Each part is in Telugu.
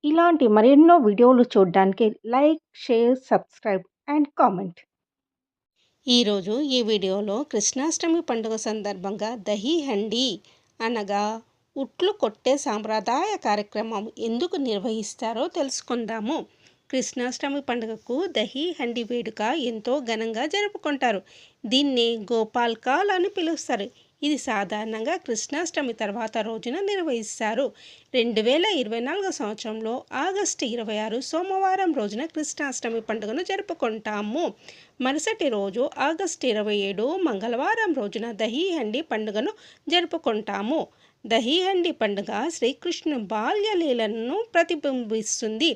ఇలాంటి మరెన్నో వీడియోలు చూడడానికి like, share, subscribe and comment. ఈరోజు ఈ వీడియోలో కృష్ణాష్టమి పండుగ సందర్భంగా దహీ హండీ అనగా ఉట్లు కొట్టే సాంప్రదాయ కార్యక్రమం ఎందుకు నిర్వహిస్తారో తెలుసుకుందాము. కృష్ణాష్టమి పండుగకు దహీ హండీ వేడుక ఎంతో ఘనంగా జరుపుకుంటారు. దీన్ని గోపాల్కాల్ అని పిలుస్తారు. ఇది సాధారణంగా కృష్ణాష్టమి తర్వాత రోజున నిర్వహిస్తారు. 2024 సంవత్సరంలో ఆగస్టు 26 సోమవారం రోజున కృష్ణాష్టమి పండుగను జరుపుకుంటాము. మరుసటి రోజు ఆగస్టు 27 మంగళవారం రోజున దహీ హండీ పండుగను జరుపుకుంటాము. దహీ హండీ పండుగ శ్రీకృష్ణుని బాల్యలీలను ప్రతిబింబిస్తుంది.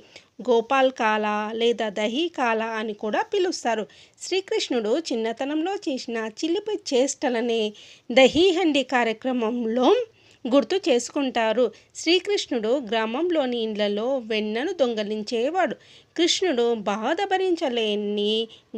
గోపాల్ కాల లేదా దహీ కాల అని కూడా పిలుస్తారు. శ్రీకృష్ణుడు చిన్నతనంలో చేసిన చిలిపి చేష్టలనే దహీ హండీ కార్యక్రమంలో గుర్తు చేసుకుంటారు. శ్రీకృష్ణుడు గ్రామంలోని ఇండ్లలో వెన్నను దొంగలించేవాడు. కృష్ణుడు బాధ భరించలేని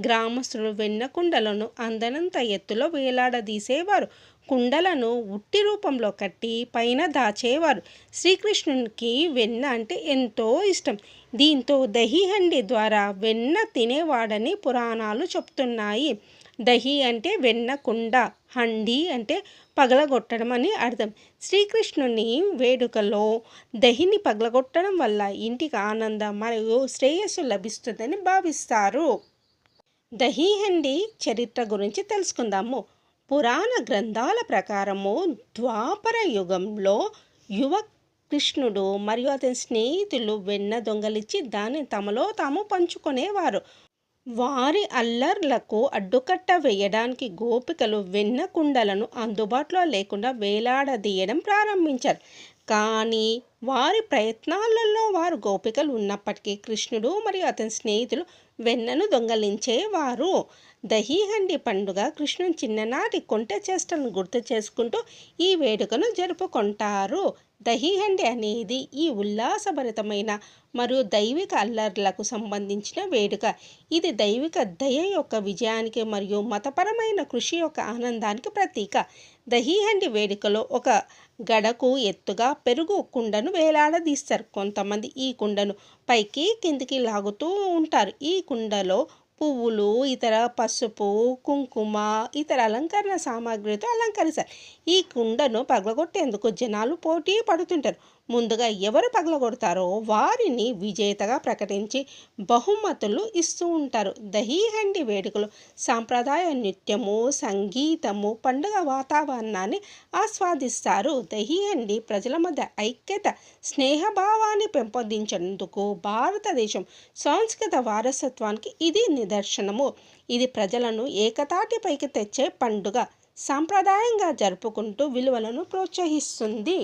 గ్రామస్తులు వెన్న కుండలను అందనంత ఎత్తులో వేలాడదీసేవారు. కుండలను ఉట్టి రూపంలో కట్టి పైన దాచేవారు. శ్రీకృష్ణునికి వెన్న అంటే ఎంతో ఇష్టం. దీంతో దహీ హండీ ద్వారా వెన్న తినేవాడని పురాణాలు చెప్తున్నాయి. దహీ అంటే వెన్న కుండ, హండీ అంటే పగలగొట్టడం అని అర్థం. శ్రీకృష్ణుని వేడుకలో దహిని పగలగొట్టడం వల్ల ఇంటికి ఆనందం మరియు శ్రేయస్సు లభిస్తుందని భావిస్తారు. దహీ హండీ చరిత్ర గురించి తెలుసుకుందాము. పురాణ గ్రంథాల ప్రకారము ద్వాపర యుగంలో యువ కృష్ణుడు మరియు అతని స్నేహితులు వెన్న దొంగలిచ్చి దాన్ని తమలో తాము పంచుకునేవారు. వారి అల్లర్లకు అడ్డుకట్ట వేయడానికి గోపికలు వెన్న కుండలను అందుబాటులో లేకుండా వేలాడదీయడం ప్రారంభించారు. కానీ వారి ప్రయత్నాలలో వారు గోపికలు ఉన్నప్పటికీ కృష్ణుడు మరియు అతని స్నేహితులు వెన్నను దొంగలించేవారు. దహీ హండీ పండుగ కృష్ణుని చిన్ననాటి కొంటె చేష్టలను గుర్తు చేసుకుంటూ ఈ వేడుకను జరుపుకుంటారు. దహీ హండీ అనేది ఈ ఉల్లాసభరితమైన మరియు దైవిక అల్లర్లకు సంబంధించిన వేడుక. ఇది దైవిక దయ యొక్క విజయానికి మరియు మతపరమైన కృషి యొక్క ఆనందానికి ప్రతీక. దహీ హండీ వేడుకలో ఒక గడకు ఎత్తుగా పెరుగు కుండను వేలాడదీస్తారు. కొంతమంది ఈ కుండను పైకి కిందికి లాగుతూ ఉంటారు. ఈ కుండలో పువ్వులు, ఇతర పసుపు, కుంకుమ, ఇతర అలంకరణ సామాగ్రితో అలంకరిస్తారు. ఈ కుండను పగలగొట్టేందుకు జనాలు పోటీ పడుతుంటారు. ముందుగా ఎవరు పగలగొడతారో వారిని విజేతగా ప్రకటించి బహుమతులు ఇస్తూ ఉంటారు. దహీ హండీ వేడుకలు సాంప్రదాయ నృత్యము, సంగీతము, పండుగ వాతావరణాన్ని ఆస్వాదిస్తారు. దహీ హండీ ప్రజల మధ్య ఐక్యత, స్నేహభావాన్ని పెంపొందించేందుకు భారతదేశం సాంస్కృతిక వారసత్వానికి ఇది నిదర్శనము. ఇది ప్రజలను ఏకతాటిపైకి తెచ్చే పండుగ. సాంప్రదాయంగా జరుపుకుంటూ విలువలను ప్రోత్సహిస్తుంది.